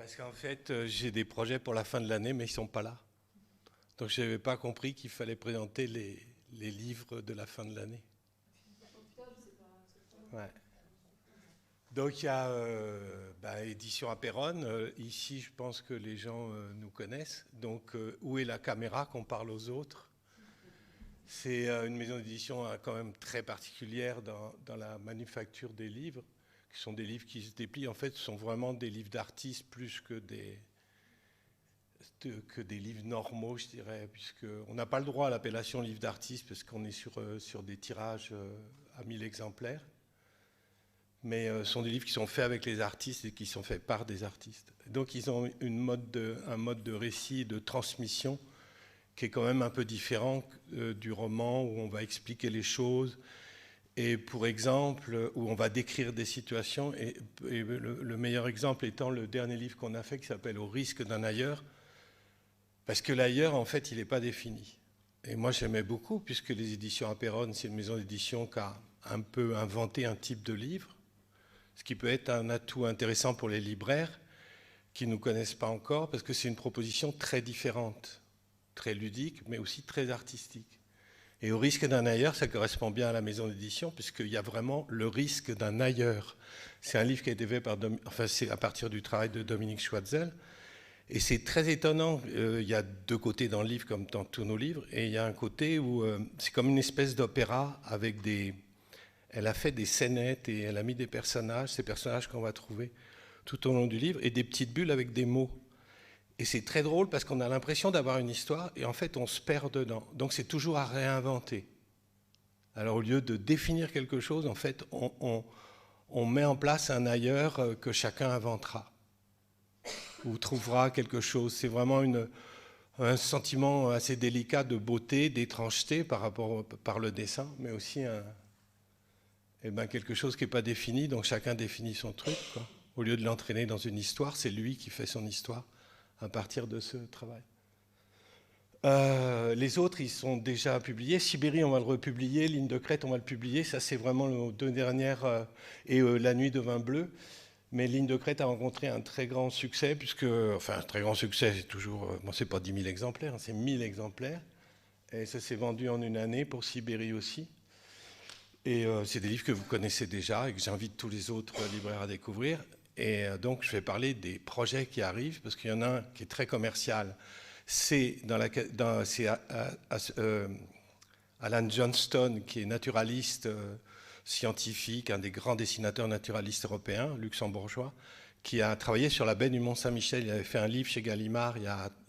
Parce qu'en fait, j'ai des projets pour la fin de l'année, mais ils ne sont pas là. Donc je n'avais pas compris qu'il fallait présenter les livres de la fin de l'année. Ouais. Donc il y a Édition Apéron. Ici, je pense que les gens nous connaissent. Donc où est la caméra qu'on parle aux autres? C'est une maison d'édition quand même très particulière dans la manufacture des livres, qui sont des livres qui se déplient. En fait, ce sont vraiment des livres d'artistes plus que des livres normaux, je dirais, puisqu'on n'a pas le droit à l'appellation livre d'artiste, parce qu'on est sur des tirages à 1000 exemplaires. Mais ce sont des livres qui sont faits avec les artistes et qui sont faits par des artistes. Donc ils ont un mode de récit, de transmission, qui est quand même un peu différent du roman, où on va expliquer les choses, et pour exemple, où on va décrire des situations. Et le meilleur exemple étant le dernier livre qu'on a fait, qui s'appelle Au risque d'un ailleurs, parce que l'ailleurs, en fait, il n'est pas défini. Et moi, j'aimais beaucoup, puisque les éditions Apéron, c'est une maison d'édition qui a un peu inventé un type de livre, ce qui peut être un atout intéressant pour les libraires qui ne nous connaissent pas encore, parce que c'est une proposition très différente, très ludique, mais aussi très artistique. Et Au risque d'un ailleurs, ça correspond bien à la maison d'édition, puisqu'il y a vraiment le risque d'un ailleurs. C'est un livre qui a été fait c'est à partir du travail de Dominique Schwatzel. Et c'est très étonnant. Il y a deux côtés dans le livre, comme dans tous nos livres. Et il y a un côté où c'est comme une espèce d'opéra avec des... Elle a fait des scénettes et elle a mis des personnages, ces personnages qu'on va trouver tout au long du livre, et des petites bulles avec des mots. Et c'est très drôle parce qu'on a l'impression d'avoir une histoire et en fait on se perd dedans. Donc c'est toujours à réinventer. Alors au lieu de définir quelque chose, en fait on met en place un ailleurs que chacun inventera ou trouvera quelque chose. C'est vraiment un sentiment assez délicat de beauté, d'étrangeté par le dessin, mais aussi quelque chose qui n'est pas défini, donc chacun définit son truc, quoi. Au lieu de l'entraîner dans une histoire, c'est lui qui fait son histoire à partir de ce travail. Les autres, ils sont déjà publiés. Sibérie, on va le republier. Ligne de crête, on va le publier. Ça, c'est vraiment les deux dernières. Et La nuit de vin bleu. Mais Ligne de crête a rencontré un très grand succès, un très grand succès, c'est toujours, c'est pas 10 000 exemplaires, c'est 1000 exemplaires. Et ça s'est vendu en une année pour Sibérie aussi. Et c'est des livres que vous connaissez déjà et que j'invite tous les autres libraires à découvrir. Et donc, je vais parler des projets qui arrivent, parce qu'il y en a un qui est très commercial. C'est Alan Johnston, qui est naturaliste scientifique, un des grands dessinateurs naturalistes européens, luxembourgeois, qui a travaillé sur la baie du Mont-Saint-Michel. Il avait fait un livre chez Gallimard il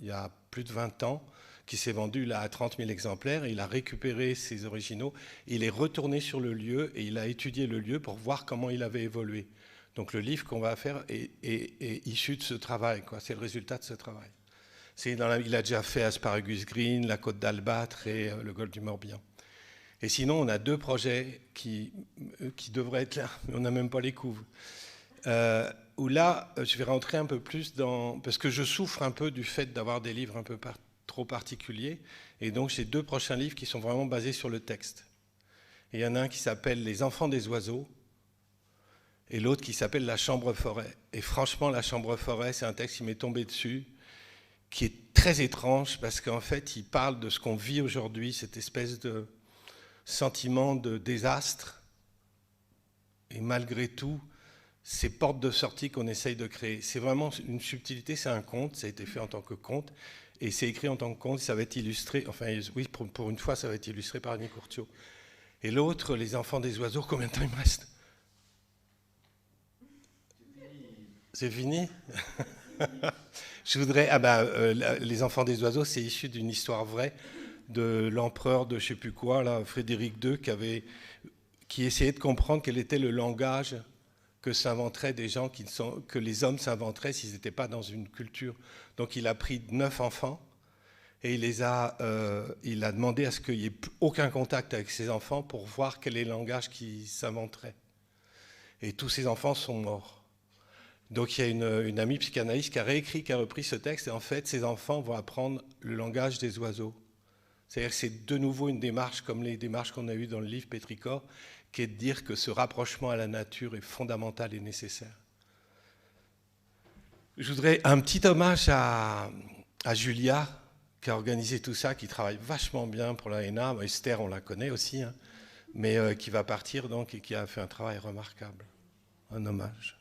y a plus de 20 ans, qui s'est vendu là à 30 000 exemplaires. Il a récupéré ses originaux, il est retourné sur le lieu et il a étudié le lieu pour voir comment il avait évolué. Donc le livre qu'on va faire est issu de ce travail, quoi. C'est le résultat de ce travail. Il a déjà fait Asparagus Green, la Côte d'Albâtre et le golfe du Morbihan. Et sinon, on a deux projets qui devraient être là, mais on n'a même pas les couves. Où là, je vais rentrer un peu plus dans... Parce que je souffre un peu du fait d'avoir des livres un peu trop particuliers. Et donc, j'ai deux prochains livres qui sont vraiment basés sur le texte. Et il y en a un qui s'appelle Les enfants des oiseaux et l'autre qui s'appelle La chambre-forêt. Et franchement, La chambre-forêt, c'est un texte qui m'est tombé dessus, qui est très étrange parce qu'en fait, il parle de ce qu'on vit aujourd'hui, cette espèce de sentiment de désastre. Et malgré tout, ces portes de sortie qu'on essaye de créer. C'est vraiment une subtilité, c'est un conte, ça a été fait en tant que conte, et c'est écrit en tant que conte, ça va être illustré, oui, pour une fois, ça va être illustré par Annie Courtiot. Et l'autre, Les enfants des oiseaux, combien de temps il me reste? C'est fini. Je voudrais... Les enfants des oiseaux, c'est issu d'une histoire vraie de l'empereur de je ne sais plus quoi, là, Frédéric II, qui essayait de comprendre quel était le langage que s'inventeraient des gens que les hommes s'inventeraient s'ils n'étaient pas dans une culture. Donc il a pris 9 enfants et il a demandé à ce qu'il n'y ait aucun contact avec ces enfants pour voir quel est le langage qu'ils s'inventeraient. Et tous ces enfants sont morts. Donc il y a une amie psychanalyste qui a repris ce texte, et en fait, ces enfants vont apprendre le langage des oiseaux. C'est-à-dire que c'est de nouveau une démarche, comme les démarches qu'on a eues dans le livre Pétricor, qui est de dire que ce rapprochement à la nature est fondamental et nécessaire. Je voudrais un petit hommage à Julia, qui a organisé tout ça, qui travaille vachement bien pour l'AENA. Esther, on la connaît aussi, hein, mais qui va partir donc et qui a fait un travail remarquable. Un hommage.